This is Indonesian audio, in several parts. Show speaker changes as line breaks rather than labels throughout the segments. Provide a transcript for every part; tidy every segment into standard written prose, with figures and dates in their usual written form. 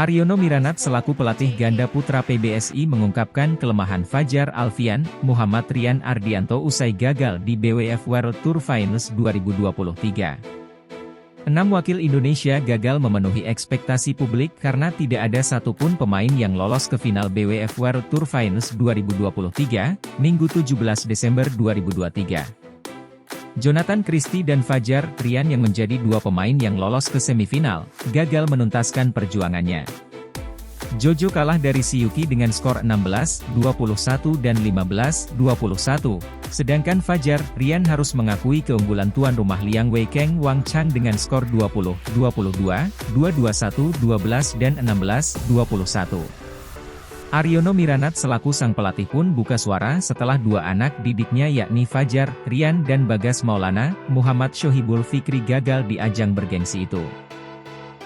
Aryono Miranat selaku pelatih ganda putra PBSI mengungkapkan kelemahan Fajar Alfian, Muhammad Rian Ardianto usai gagal di BWF World Tour Finals 2023. 6 wakil Indonesia gagal memenuhi ekspektasi publik karena tidak ada satupun pemain yang lolos ke final BWF World Tour Finals 2023, Minggu 17 Desember 2023. Jonathan Christie dan Fajar Rian yang menjadi dua pemain yang lolos ke semifinal, gagal menuntaskan perjuangannya. Jojo kalah dari Siyuki dengan skor 16-21 dan 15-21, sedangkan Fajar Rian harus mengakui keunggulan tuan rumah Liang Weikeng Wang Chang dengan skor 20-22, 2-21, 12 dan 16-21. Aryono Miranat selaku sang pelatih pun buka suara setelah dua anak didiknya yakni Fajar Rian dan Bagas Maulana, Muhammad Shohibul Fikri gagal di ajang bergengsi itu.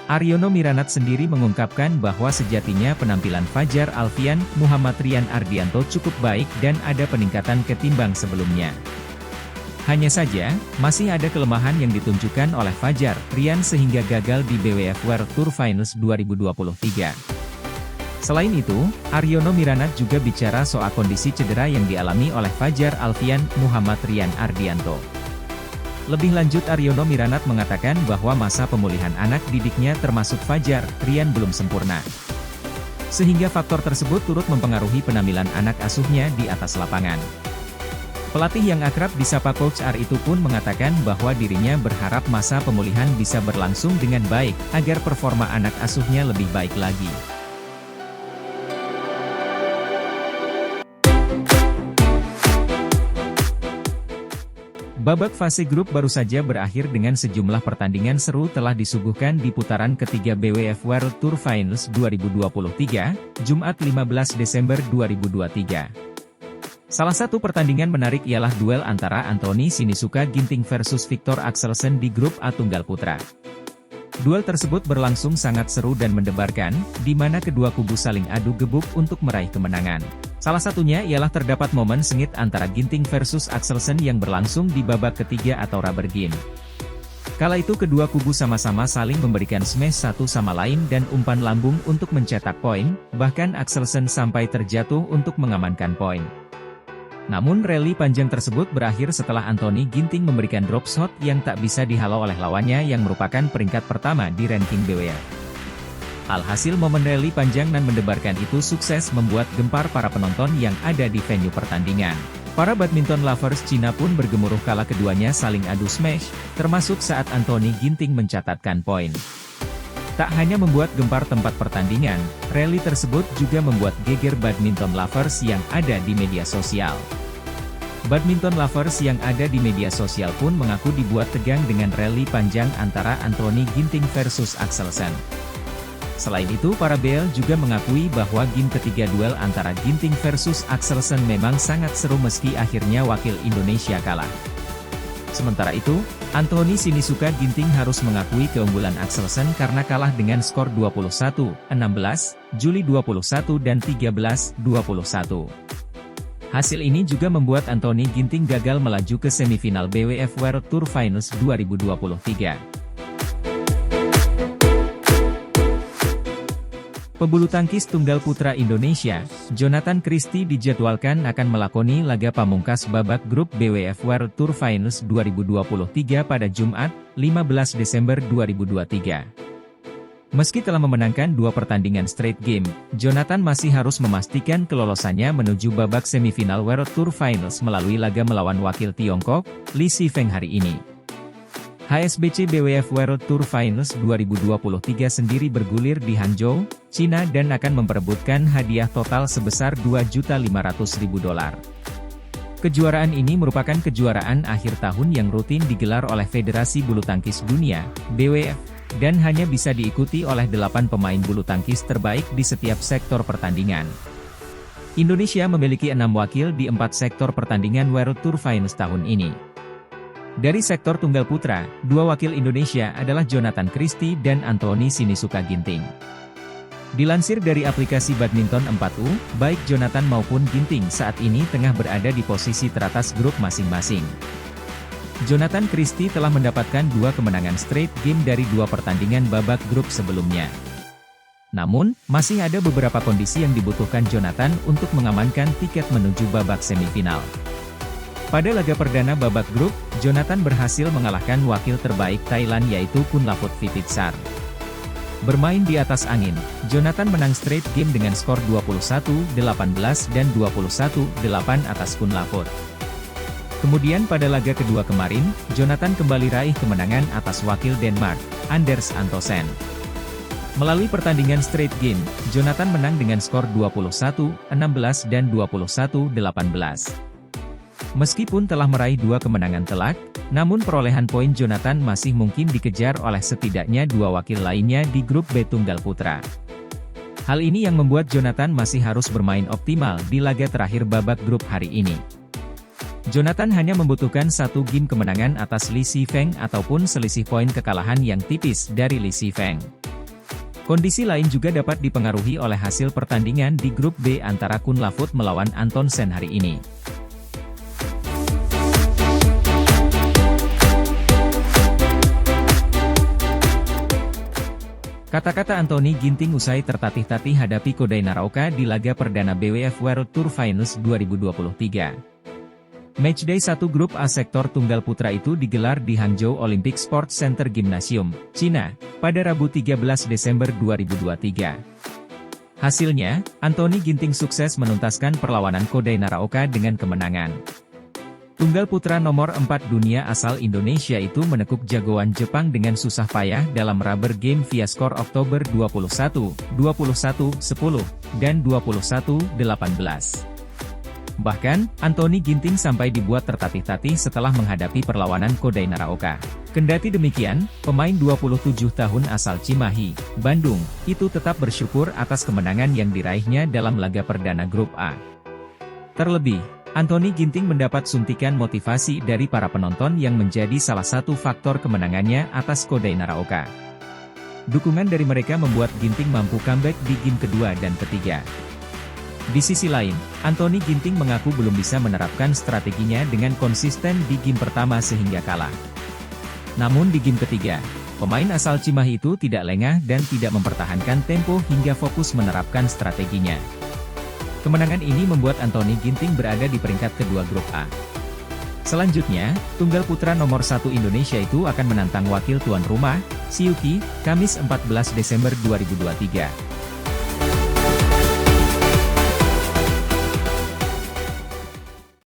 Aryono Miranat sendiri mengungkapkan bahwa sejatinya penampilan Fajar Alfian, Muhammad Rian Ardianto cukup baik dan ada peningkatan ketimbang sebelumnya. Hanya saja, masih ada kelemahan yang ditunjukkan oleh Fajar Rian sehingga gagal di BWF World Tour Finals 2023. Selain itu, Aryono Miranat juga bicara soal kondisi cedera yang dialami oleh Fajar Alfian, Muhammad Rian Ardianto. Lebih lanjut Aryono Miranat mengatakan bahwa masa pemulihan anak didiknya termasuk Fajar Rian belum sempurna. Sehingga faktor tersebut turut mempengaruhi penampilan anak asuhnya di atas lapangan. Pelatih yang akrab disapa Coach R itu pun mengatakan bahwa dirinya berharap masa pemulihan bisa berlangsung dengan baik, agar performa anak asuhnya lebih baik lagi. Babak fase grup baru saja berakhir dengan sejumlah pertandingan seru telah disuguhkan di putaran ketiga BWF World Tour Finals 2023, Jumat 15 Desember 2023. Salah satu pertandingan menarik ialah duel antara Anthony Sinisuka Ginting versus Viktor Axelsen di grup A Tunggal Putra. Duel tersebut berlangsung sangat seru dan mendebarkan, di mana kedua kubu saling adu gebuk untuk meraih kemenangan. Salah satunya ialah terdapat momen sengit antara Ginting versus Axelsen yang berlangsung di babak ketiga atau rubber game. Kala itu kedua kubu sama-sama saling memberikan smash satu sama lain dan umpan lambung untuk mencetak poin, bahkan Axelsen sampai terjatuh untuk mengamankan poin. Namun rally panjang tersebut berakhir setelah Anthony Ginting memberikan drop shot yang tak bisa dihalau oleh lawannya yang merupakan peringkat pertama di ranking BWF. Alhasil momen rally panjang dan mendebarkan itu sukses membuat gempar para penonton yang ada di venue pertandingan. Para badminton lovers Cina pun bergemuruh kala keduanya saling adu smash, termasuk saat Anthony Ginting mencatatkan poin. Tak hanya membuat gempar tempat pertandingan, rally tersebut juga membuat geger badminton lovers yang ada di media sosial. Badminton lovers yang ada di media sosial pun mengaku dibuat tegang dengan rally panjang antara Anthony Ginting versus Axelsen. Selain itu para BL juga mengakui bahwa game ketiga duel antara Ginting versus Axelsen memang sangat seru meski akhirnya wakil Indonesia kalah. Sementara itu, Anthony Sinisuka Ginting harus mengakui keunggulan Axelsen karena kalah dengan skor 21-16, Juli 21 dan 13-21. Hasil ini juga membuat Anthony Ginting gagal melaju ke semifinal BWF World Tour Finals 2023. Pebulu tangkis tunggal putra Indonesia, Jonathan Christie dijadwalkan akan melakoni laga pamungkas babak grup BWF World Tour Finals 2023 pada Jumat, 15 Desember 2023. Meski telah memenangkan dua pertandingan straight game, Jonathan masih harus memastikan kelolosannya menuju babak semifinal World Tour Finals melalui laga melawan wakil Tiongkok, Li Shifeng hari ini. HSBC BWF World Tour Finals 2023 sendiri bergulir di Hangzhou, Cina dan akan memperebutkan hadiah total sebesar $2.500.000. Kejuaraan ini merupakan kejuaraan akhir tahun yang rutin digelar oleh Federasi Bulu Tangkis Dunia, BWF, dan hanya bisa diikuti oleh 8 pemain bulu tangkis terbaik di setiap sektor pertandingan. Indonesia memiliki 6 wakil di 4 sektor pertandingan World Tour Finals tahun ini. Dari sektor tunggal putra, dua wakil Indonesia adalah Jonathan Christie dan Anthony Sinisuka Ginting. Dilansir dari aplikasi Badminton 4U, baik Jonathan maupun Ginting saat ini tengah berada di posisi teratas grup masing-masing. Jonathan Christie telah mendapatkan 2 kemenangan straight game dari 2 pertandingan babak grup sebelumnya. Namun, masih ada beberapa kondisi yang dibutuhkan Jonathan untuk mengamankan tiket menuju babak semifinal. Pada laga perdana babak grup, Jonathan berhasil mengalahkan wakil terbaik Thailand yaitu Kunlavut Vipitsar. Bermain di atas angin, Jonathan menang straight game dengan skor 21-18 dan 21-8 atas Kunlavut. Kemudian pada laga kedua kemarin, Jonathan kembali raih kemenangan atas wakil Denmark, Anders Antonsen. Melalui pertandingan straight game, Jonathan menang dengan skor 21-16 dan 21-18. Meskipun telah meraih 2 kemenangan telak, namun perolehan poin Jonathan masih mungkin dikejar oleh setidaknya 2 wakil lainnya di grup B Tunggal Putra. Hal ini yang membuat Jonathan masih harus bermain optimal di laga terakhir babak grup hari ini. Jonathan hanya membutuhkan 1 game kemenangan atas Lee Si-Feng ataupun selisih poin kekalahan yang tipis dari Lee Si-Feng. Kondisi lain juga dapat dipengaruhi oleh hasil pertandingan di grup B antara Kunlavut melawan Antonsen hari ini. Kata-kata Anthony Ginting usai tertatih-tatih hadapi Kodai Naraoka di laga perdana BWF World Tour Finals 2023. Matchday 1 grup A sektor tunggal putra itu digelar di Hangzhou Olympic Sports Center Gymnasium, China, pada Rabu 13 Desember 2023. Hasilnya, Anthony Ginting sukses menuntaskan perlawanan Kodai Naraoka dengan kemenangan. Tunggal putra nomor 4 dunia asal Indonesia itu menekuk jagoan Jepang dengan susah payah dalam rubber game via skor Oktober 21, 21-10, dan 21-18. Bahkan, Anthony Ginting sampai dibuat tertatih-tatih setelah menghadapi perlawanan Kodai Naraoka. Kendati demikian, pemain 27 tahun asal Cimahi, Bandung, itu tetap bersyukur atas kemenangan yang diraihnya dalam laga perdana grup A. Terlebih, Anthony Ginting mendapat suntikan motivasi dari para penonton yang menjadi salah satu faktor kemenangannya atas Kodai Naraoka. Dukungan dari mereka membuat Ginting mampu comeback di game kedua dan ketiga. Di sisi lain, Anthony Ginting mengaku belum bisa menerapkan strateginya dengan konsisten di game pertama sehingga kalah. Namun di game ketiga, pemain asal Cimahi itu tidak lengah dan tidak mempertahankan tempo hingga fokus menerapkan strateginya. Kemenangan ini membuat Anthony Ginting berada di peringkat kedua grup A. Selanjutnya, tunggal putra nomor 1 Indonesia itu akan menantang wakil tuan rumah, Siuki, Kamis 14 Desember 2023.